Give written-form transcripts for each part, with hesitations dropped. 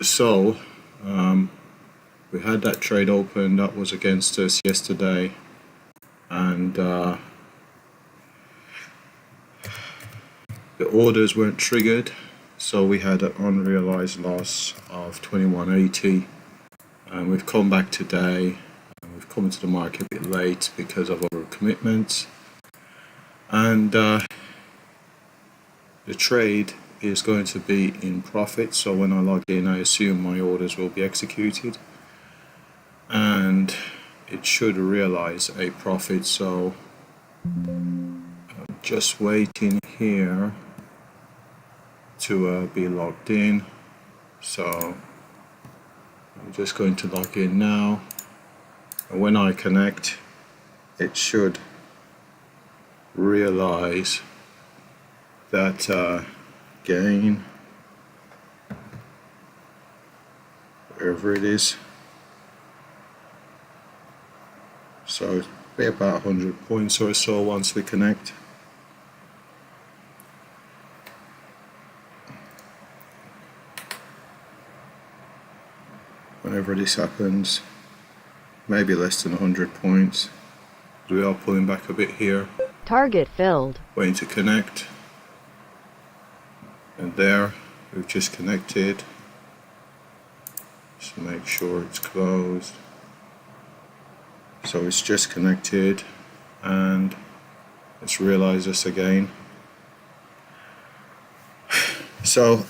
So we had that trade open that was against us yesterday, and the orders weren't triggered, so we had an unrealized loss of 2180, and we've come back today and we've come into the market a bit late because of our commitments, and the trade is going to be in profit. So when I log in, I assume my orders will be executed and it should realize a profit. So I'm just waiting here to be logged in. So I'm just going to log in now, and when I connect, it should realize that gain, wherever it is. So it'll be about 100 points or so once we connect. Whenever this happens, maybe less than 100 points. We are pulling back a bit here. Target filled. Waiting to connect. And there, we've just connected. Just make sure it's closed. So it's just connected and it's realized this again. So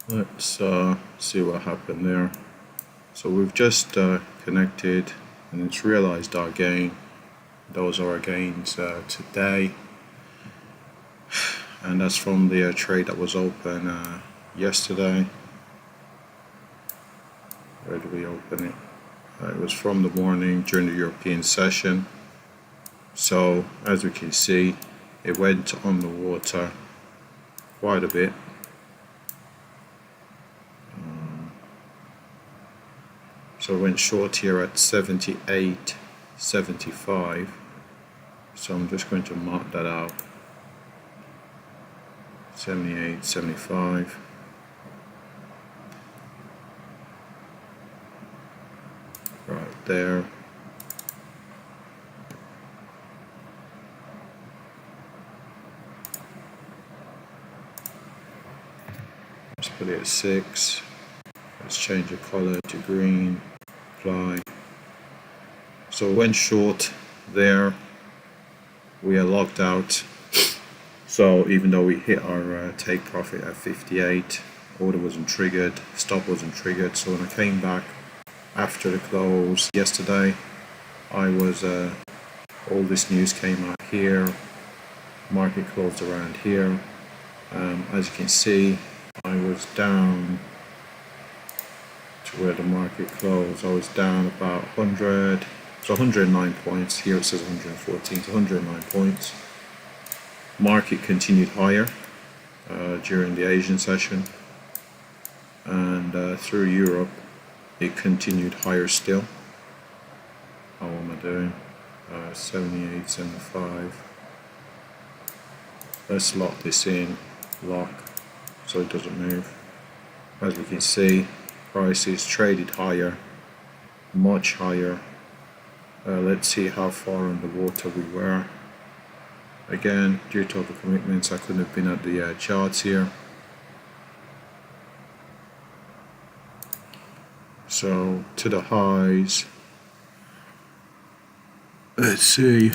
let's see what happened there. So we've just connected and it's realized our gain. Those are our gains today, and that's from the trade that was open yesterday. Where did we open it? It was from the morning during the European session. So as we can see, it went on the water quite a bit. So it went short here at 78.75. So I'm just going to mark that out. 78.75. Right there. Let's put it at 6. Let's change the color to green. Apply. So it went short there. We are locked out. So even though we hit our take profit at 58, order wasn't triggered, stop wasn't triggered. So when I came back after the close yesterday, I was all this news came out here, market closed around here. As you can see, I was down to where the market closed. I was down about 100, so 109 points. Here it says 114, so 109 points. Market continued higher during the Asian session, and through Europe it continued higher still. How am I doing? 78.75. Let's lock this in, lock, so it doesn't move. As we can see, prices traded higher, much higher. Let's see how far underwater we were. Again, due to other commitments, I couldn't have been at the charts here. So to the highs, let's see,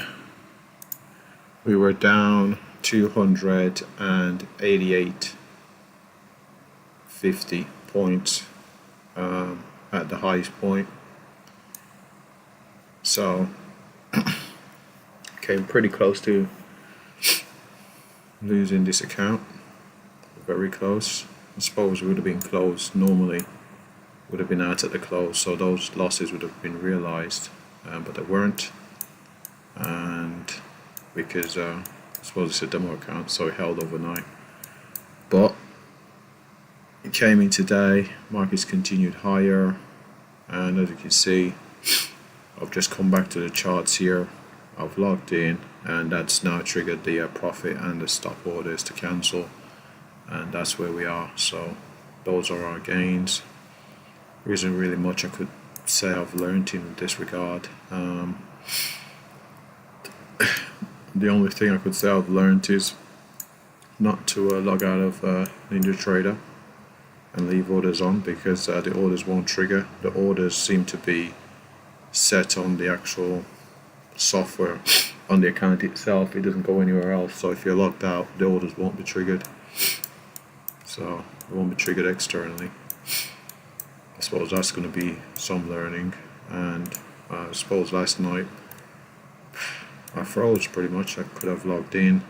we were down 288.50 points at the highest point. So came pretty close to losing this account, very close. I suppose we would have been closed normally, would have been out at the close, so those losses would have been realized, but they weren't. And because I suppose it's a demo account, so it held overnight. But it came in today, markets continued higher, and as you can see, I've just come back to the charts here. I've logged in, and that's now triggered the profit and the stop orders to cancel. and that's where we are. So those are our gains. There isn't really much I could say I've learned in this regard. The only thing I could say I've learned is not to log out of NinjaTrader and leave orders on, because the orders won't trigger. The orders seem to be set on the actual software on the account itself. It doesn't go anywhere else. So if you're logged out, the orders won't be triggered. So it won't be triggered externally. I suppose that's going to be some learning. And I suppose last night I froze pretty much. I could have logged in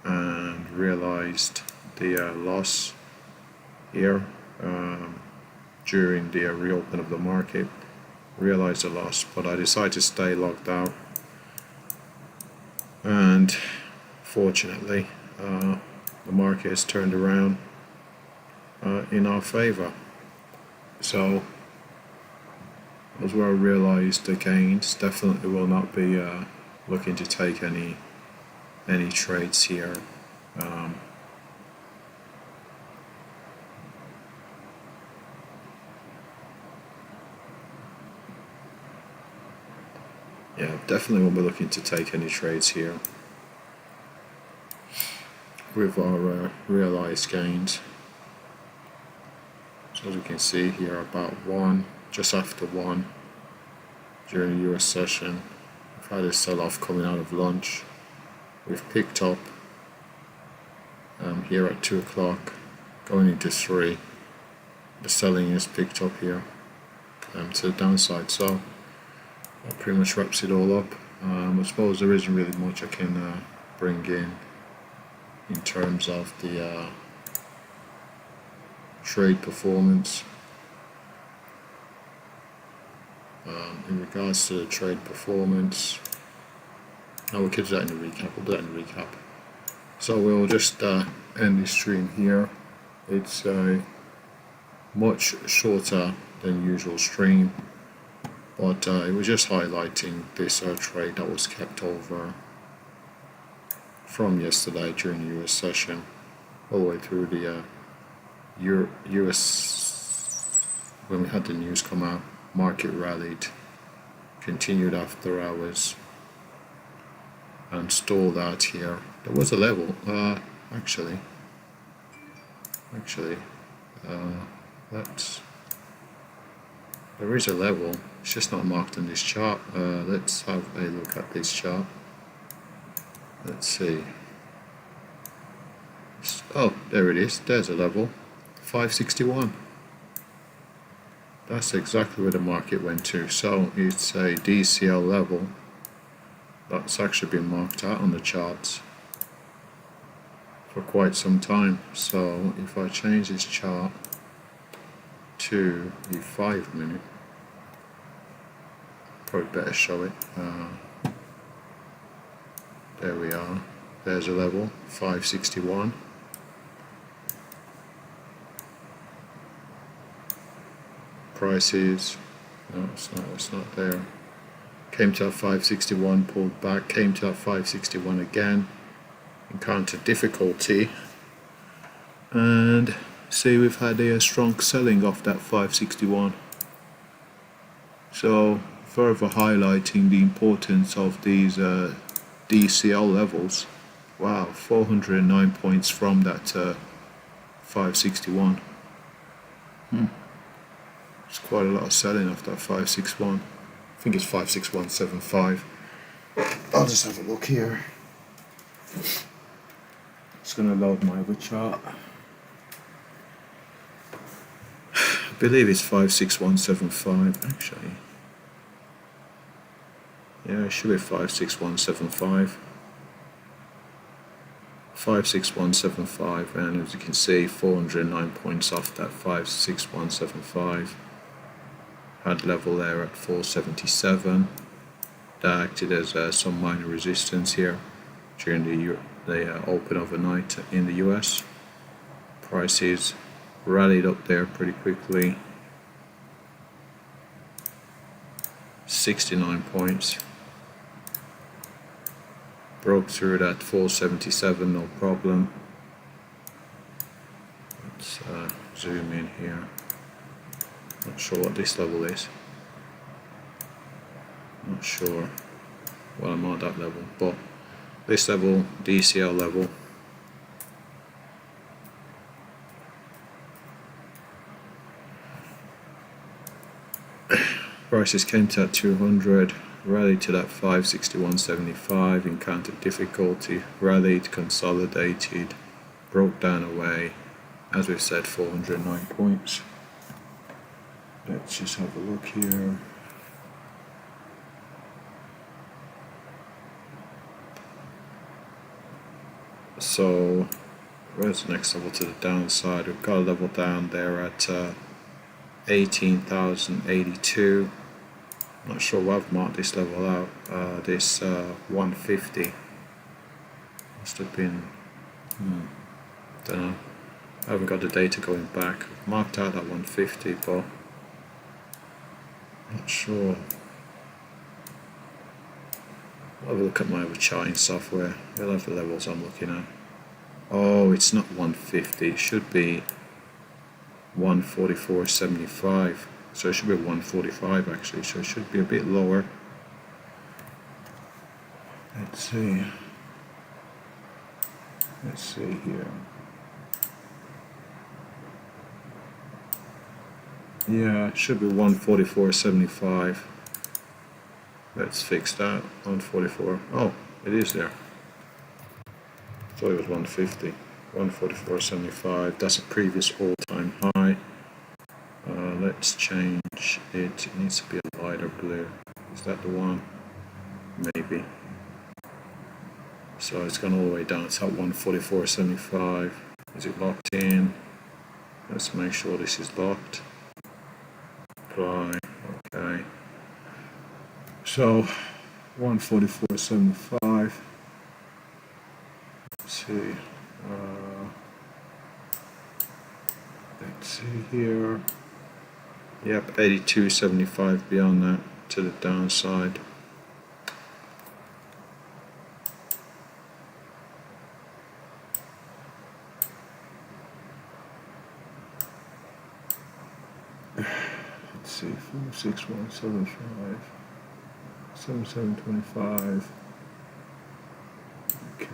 and realized the loss here during the reopen of the market. Realized the loss, but I decided to stay logged out, and fortunately the market has turned around in our favor. So that's where I realized the gains. Definitely will not be looking to take any trades here. Yeah, definitely won't be looking to take any trades here with our realized gains. So as you can see here, about 1, just after 1 during the US session, we've had a sell-off coming out of lunch. We've picked up here at 2 o'clock, going into 3. The selling is picked up here to the downside. So that pretty much wraps it all up. I suppose there isn't really much I can bring in terms of the trade performance. In regards to the trade performance, we could do that in the recap. We'll do that in the recap. So we'll just end this stream here. It's a much shorter than usual stream, but it was just highlighting this trade that was kept over from yesterday during the US session, all the way through the US. When we had the news come out, market rallied, continued after hours, and stalled out here. There was a level, actually, there is a level. It's just not marked on this chart. Let's have a look at this chart. Let's see. Oh, there it is. There's a level. 561. That's exactly where the market went to. So it's a DCL level that's actually been marked out on the charts for quite some time. So if I change this chart to the 5 minute, probably better show it. There we are. There's a level, 561. Prices, no, it's not there. Came to that 561, pulled back, came to that 561 again, encountered difficulty, and see we've had a strong selling off that 561. So further highlighting the importance of these DCL levels. Wow, 409 points from that 561. It's quite a lot of selling off that 561. I think it's 56175. I'll just have a look here. Just gonna load my other chart. I believe it's 56175 actually. Yeah, it should be 56175. 56175, and as you can see, 409 points off that 56175. Had level there at 477. That acted as some minor resistance here during the open overnight in the US. Prices rallied up there pretty quickly. 69 points. Broke through that 477, no problem. Let's zoom in here. Not sure what this level is. Not sure. Well, I'm not that level, but this level, DCL level. Prices came to that 200, rallied to that 561.75, encountered difficulty, rallied, consolidated, broke down away. As we've said, 409 points. Let's just have a look here. So, where's the next level to the downside? We've got a level down there at 18,082. Not sure why I've marked this level out. This 150 must have been. Don't know. I haven't got the data going back. I've marked out that 150, but not sure. I'll have a look at my other charting software. They'll have the levels I'm looking at. Oh, it's not 150. It should be 144.75. So it should be 145 actually. So it should be a bit lower. Let's see. Let's see here. Yeah, it should be 144.75. Let's fix that. 144. Oh, it is there. I thought it was 150. 144.75. That's a previous all-time high. Let's change it. It needs to be a lighter blue. Is that the one? Maybe. So it's gone all the way down. It's at 144.75. Is it locked in? Let's make sure this is locked. Apply. Okay. So 144.75. Let's see. Let's see here. Yep, 82.75 beyond that to the downside. Let's see, 46175, 7725. Okay,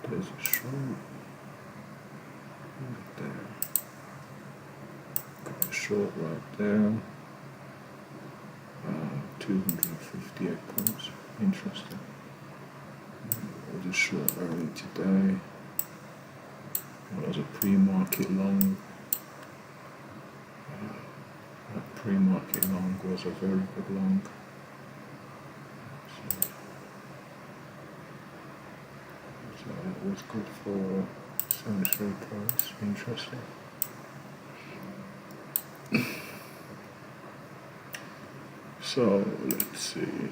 there's a short right there. Got a short right there. 258 points. Interesting. There's a short early today. That was a pre-market long. That pre-market long was a very good long. So that was good for 73 price. Interesting. So let's see.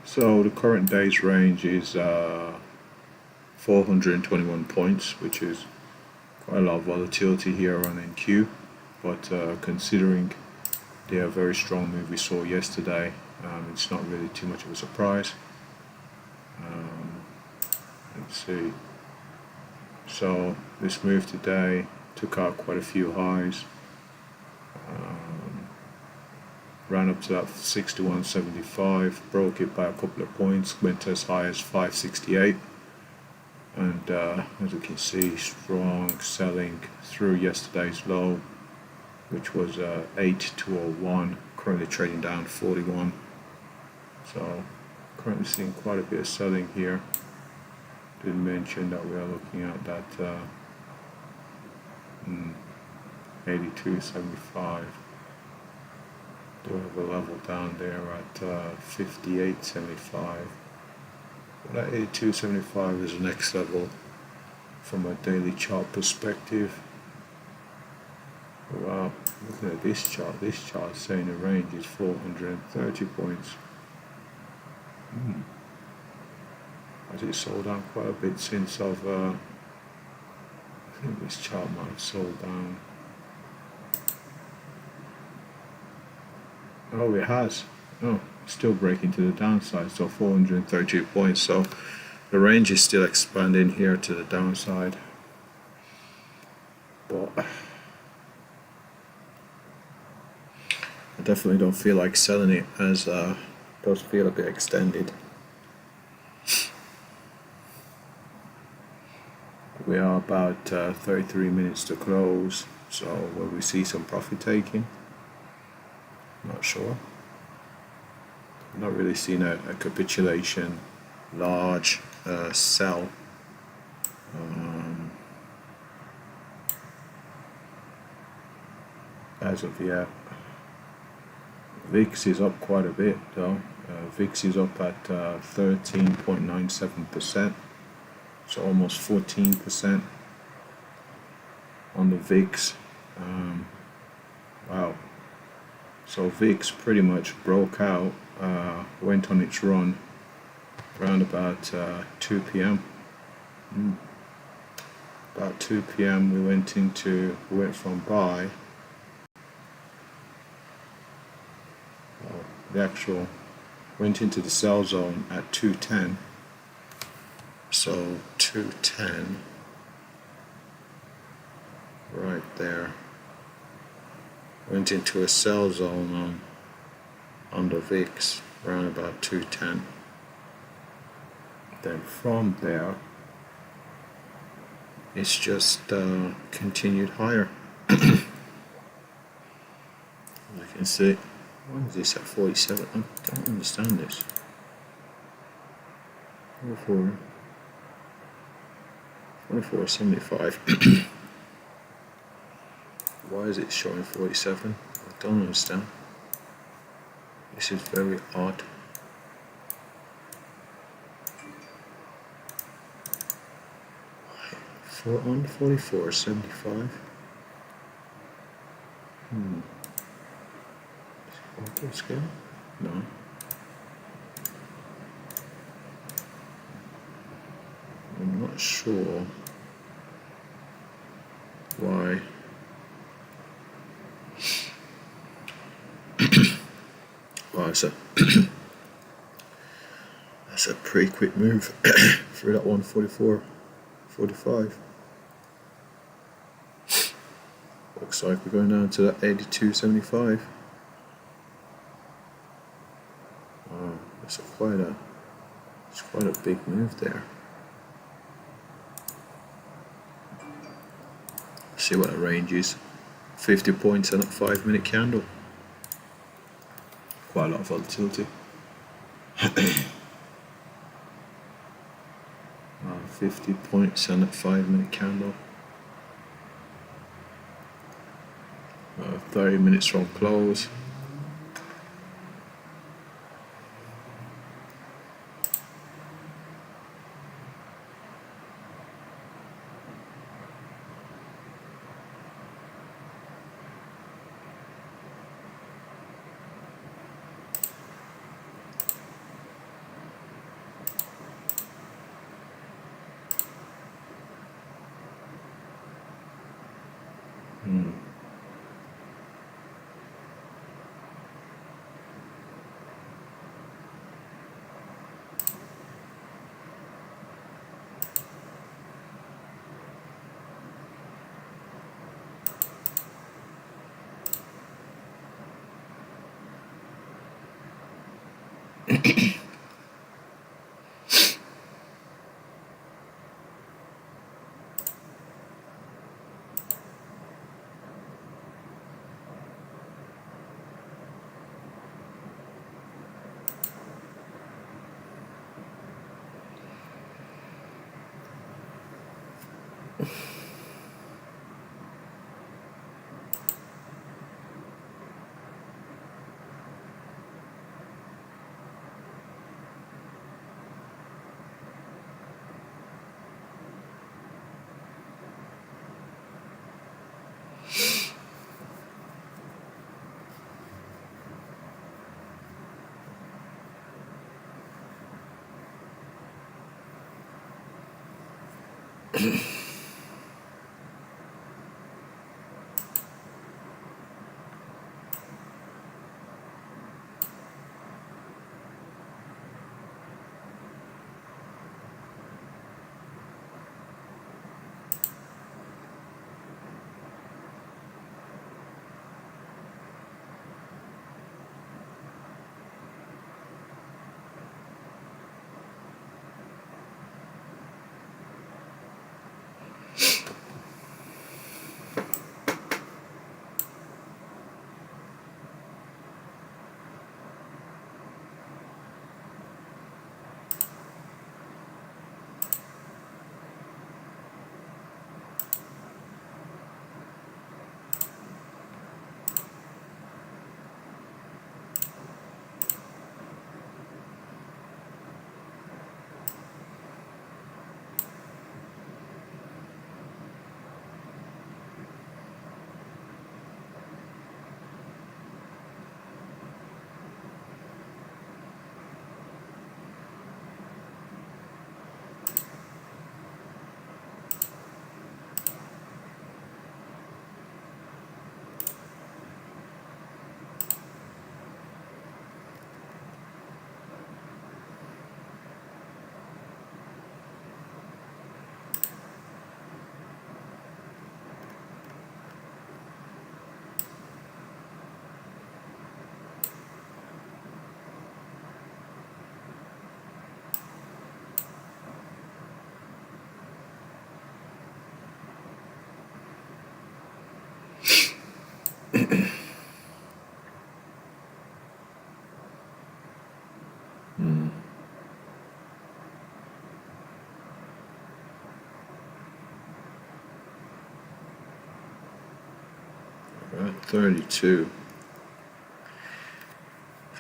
So the current day's range is 421 points, which is quite a lot of volatility here on NQ. But considering the very strong move we saw yesterday, it's not really too much of a surprise. Let's see. So this move today took out quite a few highs. Ran up to that 61.75, broke it by a couple of points, went as high as 568. And as you can see, strong selling through yesterday's low, which was 8201, currently trading down 41. So currently seeing quite a bit of selling here. Did mention that we are looking at that 82.75. Do have a level down there at 58.75. But that 82.75 is the next level from a daily chart perspective. Wow, looking at this chart saying the range is 430 points. Has it sold down quite a bit since I think this chart might have sold down. Oh, it has. Oh, still breaking to the downside, so 432 points. So The range is still expanding here to the downside, but I definitely don't feel like selling it, as it does feel a bit extended. We are about 33 minutes to close, so will we see some profit taking? Not sure. Not really seen a capitulation, large sell. As of yet. VIX is up quite a bit though. VIX is up at 13.97%, so almost 14% on the VIX. Wow. So VIX pretty much broke out, went on its run around about 2 p.m. About 2 p.m. we went from buy. The actual went into the sell zone at 210. So 210 right there. Went into a sell zone on the VIX around about 210. Then from there, it's just continued higher. As you can see, why is this at 47? I don't understand this. 44.75. Why is it showing 47? I don't understand. This is very odd. On 44.75. Auto scale? No. I'm not sure why. Oh, that's a pretty quick move for that 144.45. Looks like we're going down to that 82.75. Wow, that's quite a big move there. See what the range is. 50 points on that 5-minute candle. Quite a lot of volatility. 50 points on that 5-minute candle. 30 minutes from close. 32.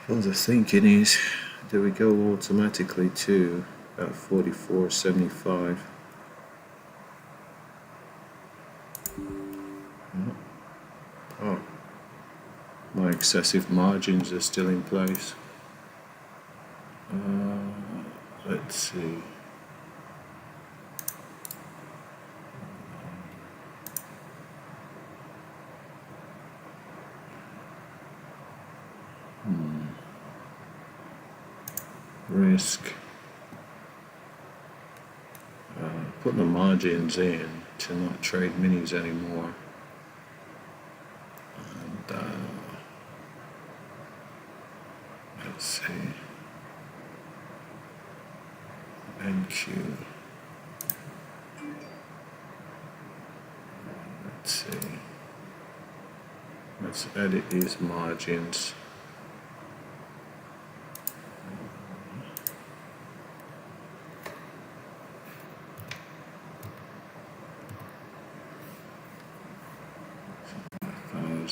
What I was thinking is, do we go automatically to 44.75? Oh, my excessive margins are still in place. Let's see. Risk. Putting the margins in to not trade minis anymore. And let's see. NQ. Let's see. Let's edit these margins.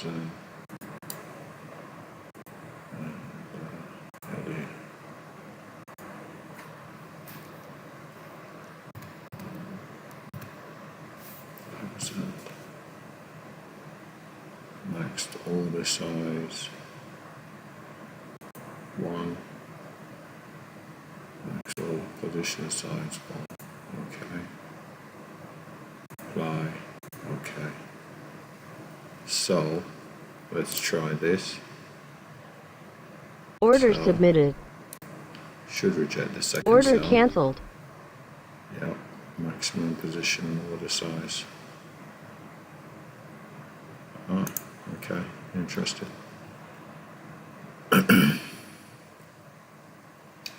And edit. Next order size 1. Next order position size 1. Okay. Apply. Okay. So let's try this. Order submitted. Should reject the second Order cell. cancelled. Yep. Maximum position order size. Oh, okay. Interesting. I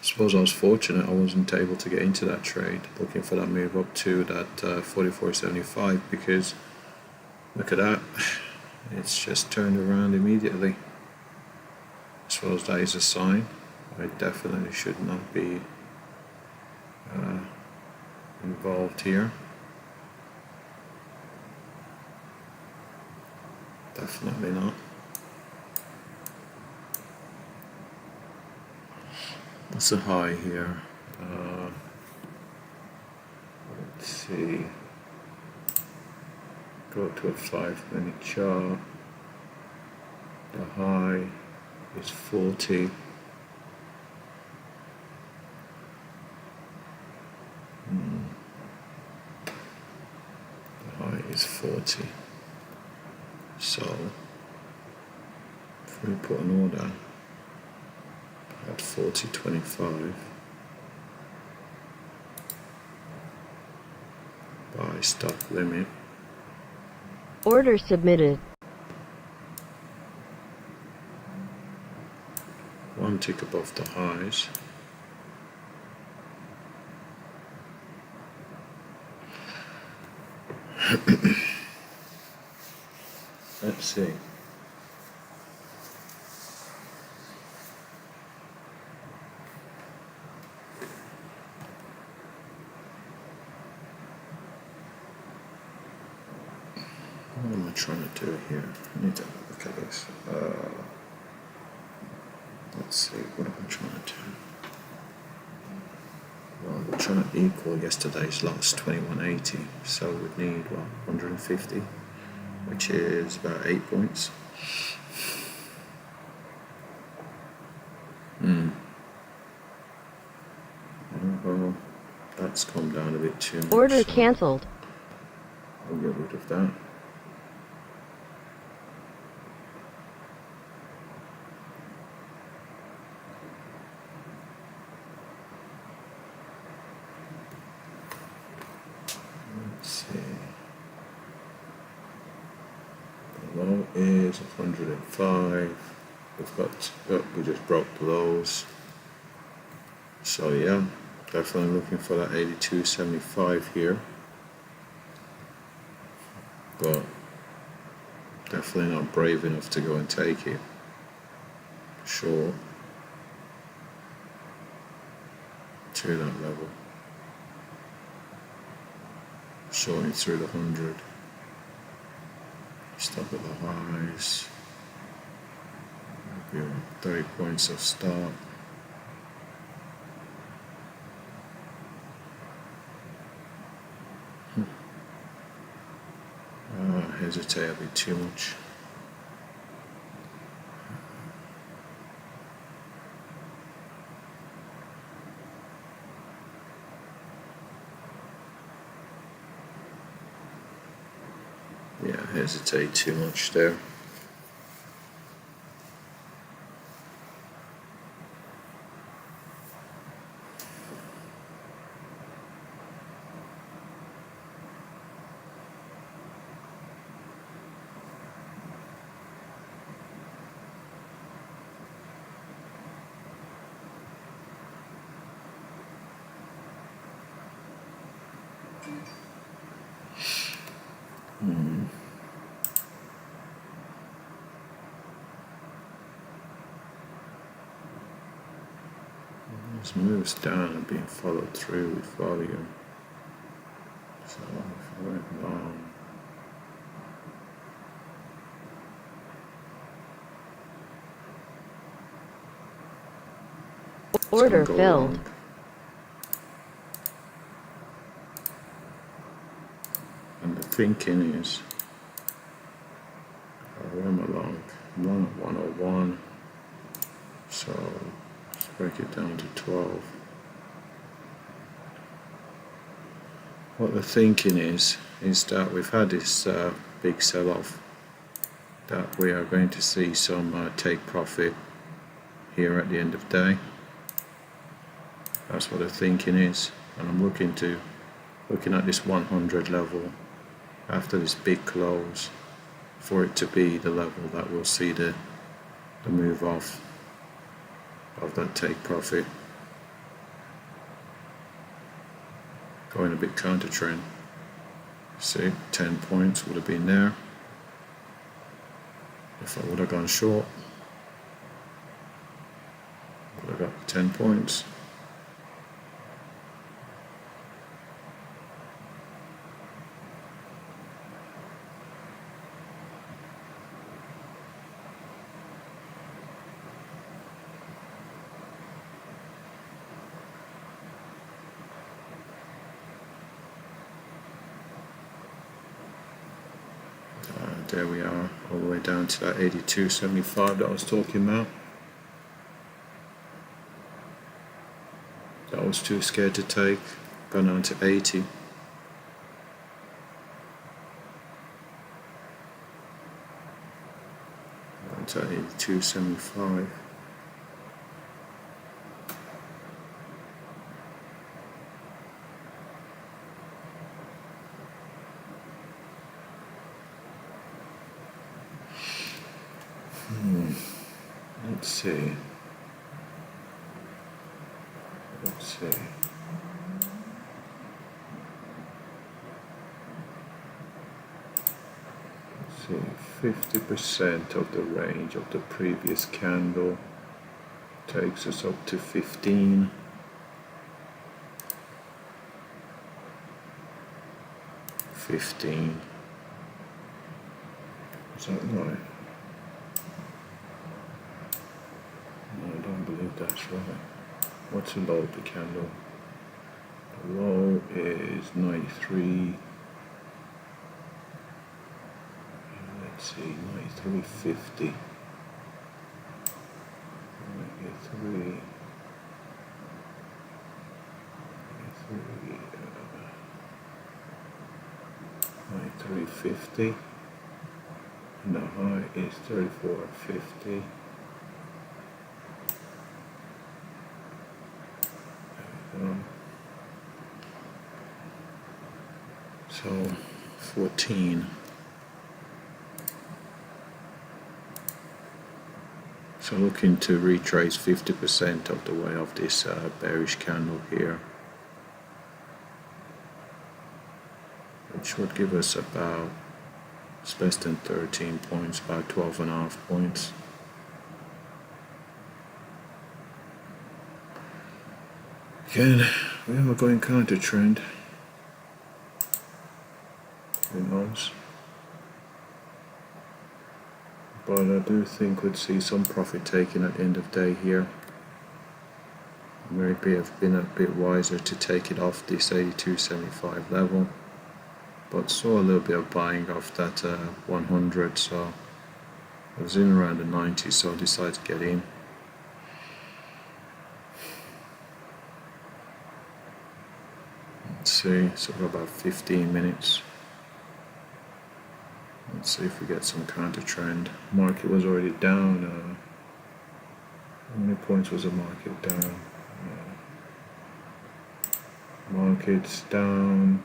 suppose I was fortunate I wasn't able to get into that trade, looking for that move up to that 44.75, because look at that. It's just turned around immediately. I suppose that is a sign. I definitely should not be involved here. Definitely not. What's the high here? Let's see. Go to a 5-minute chart. The high is 40. The high is 40. So if we put an order at 40.25, buy stop limit. Order submitted. One tick above the highs. Let's see. What am I trying to do here? I need to look at this. Let's see, what am I trying to do? Well, we're trying to equal yesterday's loss, 2180. So we'd need, what, 150, which is about 8 points. Well, that's come down a bit too much. Order cancelled. I'll get rid of that. Let's see. The low is 105. We've got, we just broke the lows. So yeah, definitely looking for that 82.75 here. But definitely not brave enough to go and take it. Sure. To that level. Showing through the 100. Stop at the highs. Maybe 30 points of stop. Hesitate a bit too much. Yeah, hesitate too much there. This moves down and being followed through with volume. So if I went long, Order go filled. long. And the thinking is, where am I long? I'm long at 101. So let's break it down to 12. What the thinking is that we've had this big sell-off, that we are going to see some take profit here at the end of the day. That's what the thinking is, and I'm looking at this 100 level after this big close for it to be the level that we'll see the move off of that take profit. Going a bit counter trend. See, 10 points would have been there if I would have gone short. Would have got 10 points. There we are, all the way down to that 82.75 that I was talking about. That was too scared to take. Gone down to 80. Down to 82.75. Let's see. Let's see. Let's see. 50% of the range of the previous candle takes us up to 15. 15. Is that right? No, I don't believe that's right. What's the low of the candle? The low is 93. Let's see, 93.50. 93. 93.50. And the high is 34.50. So 14. So looking to retrace 50% of the way of this bearish candle here, which would give us about, it's less than 13 points, about 12.5 points. Again, we are going counter trend. Who knows? but I do think we'd see some profit taken at the end of the day here. Maybe have been a bit wiser to take it off this 82.75 level, but saw a little bit of buying off that 100, so I was in around the 90, so I decided to get in. Let's see, so we're about 15 minutes. Let's see if we get some counter trend. Market was already down. How many points was the market down? Market's down.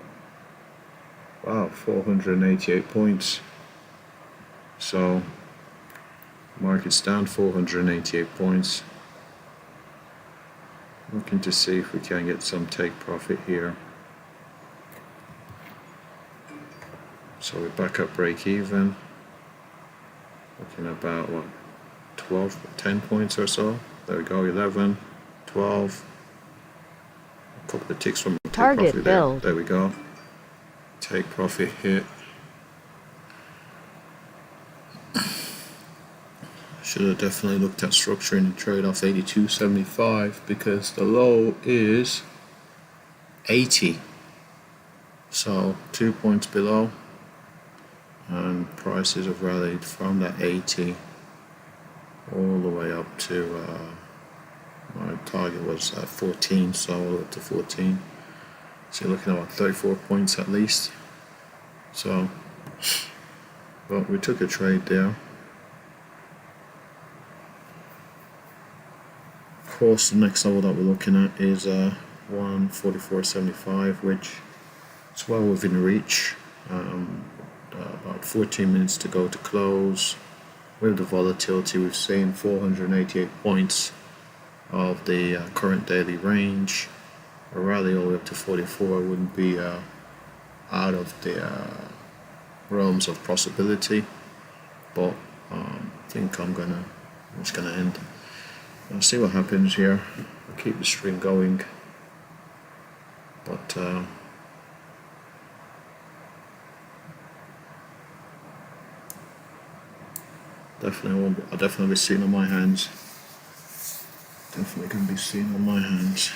Wow, 488 points. So, market's down 488 points. Looking to see if we can get some take profit here. So we're back up break even. Looking about what, 10 points or so. There we go, 11, 12. A couple of ticks from the take Target profit there. filled. There we go. Take profit hit. Should have definitely looked at structuring the trade off 82.75 because the low is 80. So 2 points below, and prices have rallied from that 80 all the way up to my target was 14, so all the way up to 14. So you're looking at what, 34 points at least. So, but we took a trade there. Of course, the next level that we're looking at is 144.75, which is well within reach. About 14 minutes to go to close. With the volatility we've seen, 488 points of the current daily range. A rally all the way up to 44 wouldn't be out of the realms of possibility, but I think I'm just gonna end. I'll see what happens here. I'll keep the stream going, but I'll definitely be seen on my hands. Definitely gonna be seen on my hands.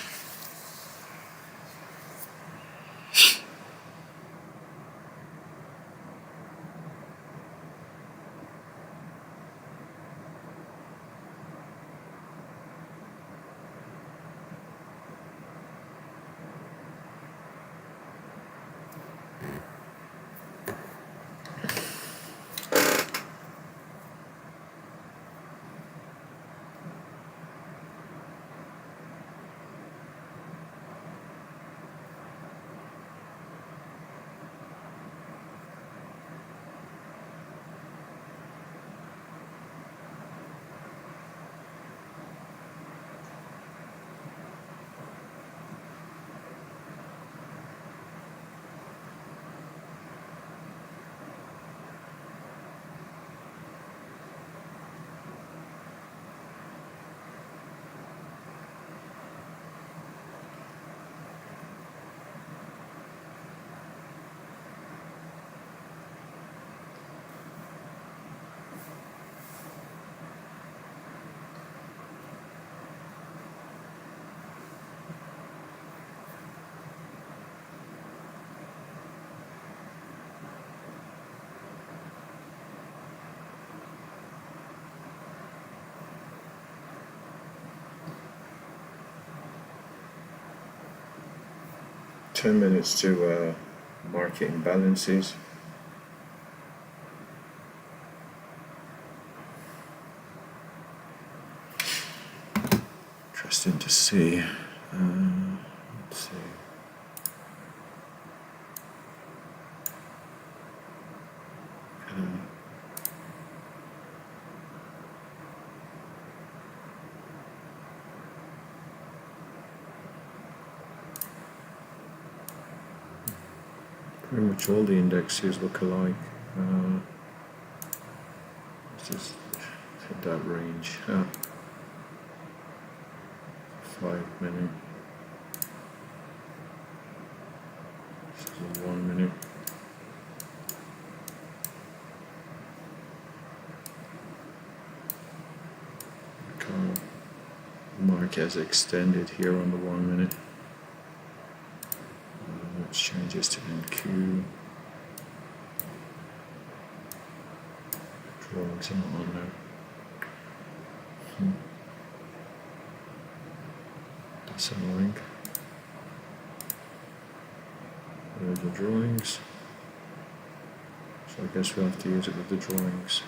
Ten minutes to market imbalances. Interesting to see. Let's see. Pretty much all the indexes look alike. Let's just hit that range. 5 minute. This is a 1 minute. mark as extended here on the 1 minute. Let's change this to NQ. Drawings not on there. That's annoying. There's the drawings. So I guess we'll have to use it with the drawings.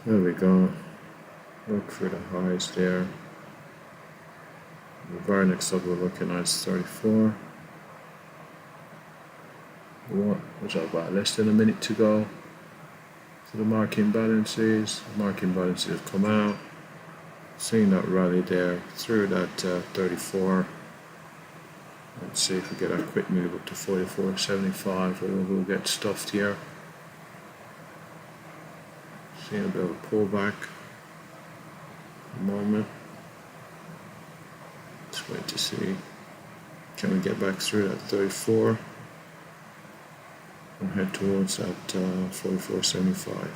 There we go. Look for the highs there. The very next up we're looking at is 34. What was that, about less than a minute to go? So the marking balances. Marking balances have come out. Seeing that rally there through that 34. Let's see if we get a quick move up to 44.75, or we'll get stuffed here. Seeing a bit of a pullback at the moment. Let's wait to see. Can we get back through that 34 and head towards that 44.75?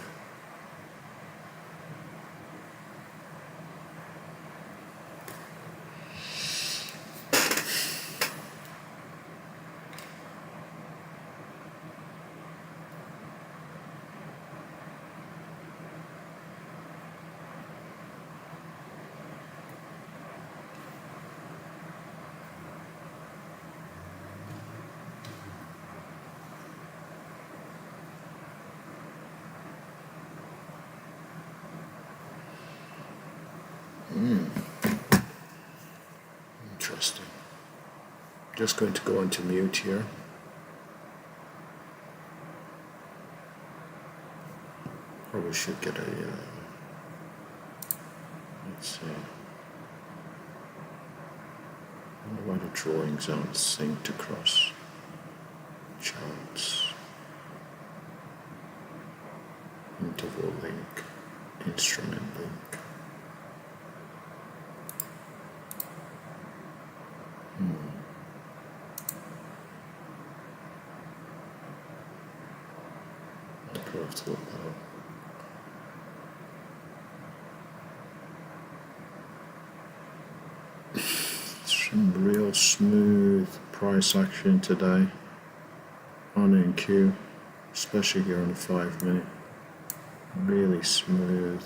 Interesting. Just going to go into mute here. Probably should get a, let's see. I wonder why the drawings aren't synced across charts. Interval link, instrument link. I'll have to look that up. Some real smooth price action today on NQ, especially here on the 5 minute. Really smooth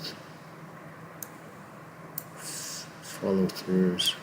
follow throughs.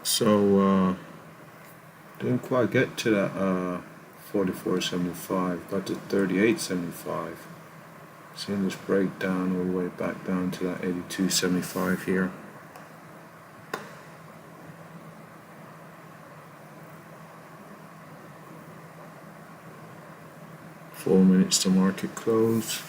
So didn't quite get to that 44.75, got to 38.75. Seeing this breakdown all the way back down to that 82.75 here. Four minutes to market close.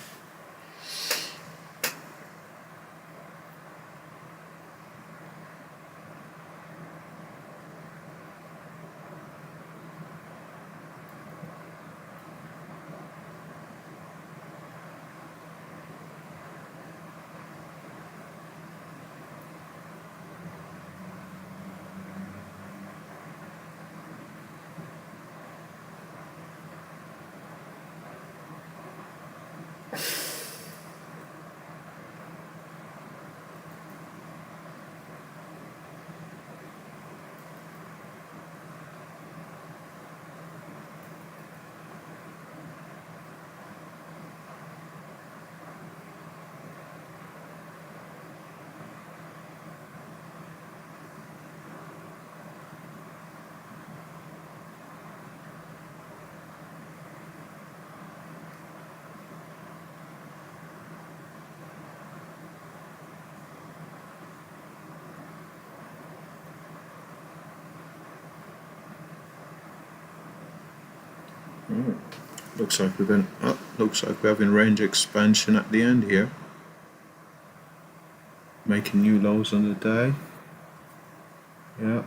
Looks like we're having range expansion at the end here. Making new lows on the day. Yeah,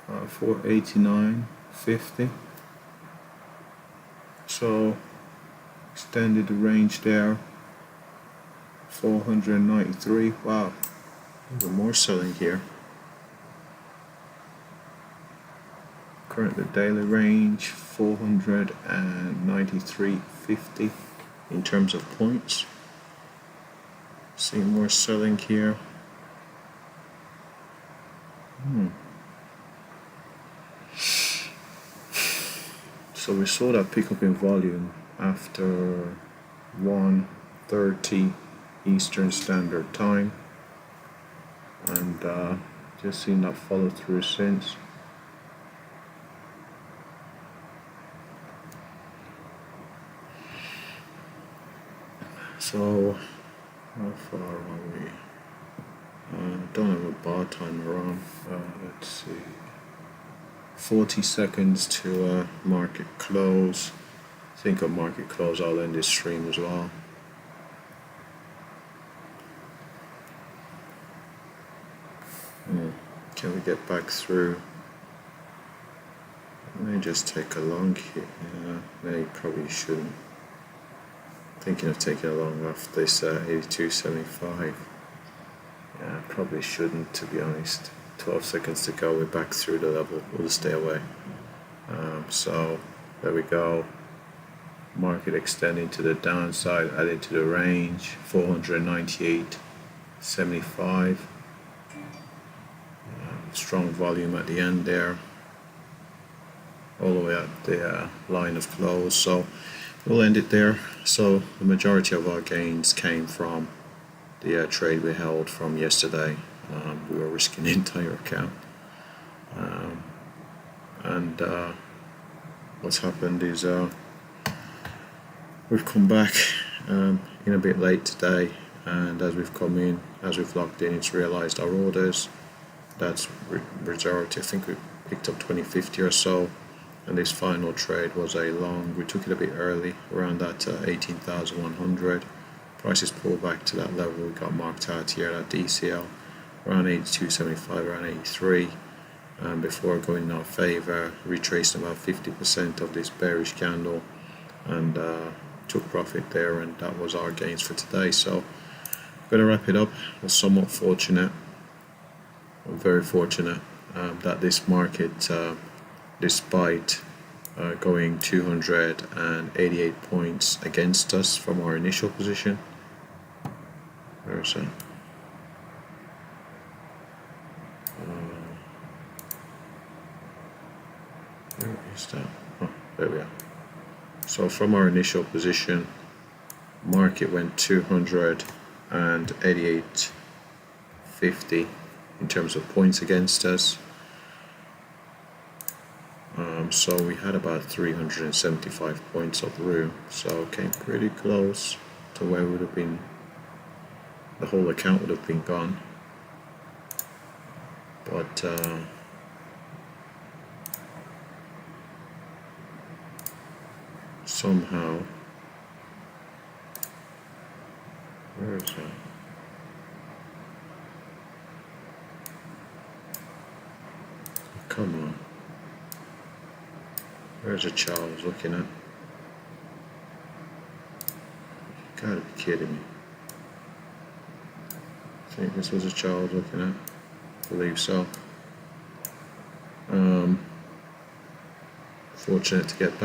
489.50. So extended the range there. 493. Wow, even more selling here. Currently daily range 493.50 in terms of points. See more selling here. So we saw that pickup in volume after 1:30 Eastern Standard Time, and just seen that follow through since. So how far are we? Don't have a bar timer on. Let's see. 40 seconds to market close. I think at market close I'll end this stream as well. Can we get back through? I may just take a long here. Maybe probably shouldn't. Thinking of taking a long off this 82.75. Yeah, probably shouldn't, to be honest. 12 seconds to go, we're back through the level. We'll stay away. So there we go. Market extending to the downside, adding to the range. 498.75. strong volume at the end there, all the way at the line of close. So we'll end it there. So the majority of our gains came from the trade we held from yesterday. We were risking the entire account, and what's happened is we've come back in a bit late today, and as we've come in, as we've locked in, it's realized our orders. That's reserved. I think we picked up 2050 or so, and this final trade was a long. We took it a bit early, around that 18,100. Prices pulled back to that level. We got marked out here at DCL around 82.75, around 83, before going in our favor, retracing about 50% of this bearish candle, and took profit there, and that was our gains for today. So I'm going to wrap it up. We're somewhat fortunate, I'm very fortunate that this market, despite going 288 points against us from our initial position, where is that? Where is that? Oh, there we are. So from our initial position, market went 288.50 in terms of points against us. So we had about 375 points of room, so came pretty close to where we would have been, the whole account would have been gone. But somehow, where is that? Come on. Where's the child I was looking at? You gotta be kidding me. I think this was a child looking at. I believe so. Fortunate to get back.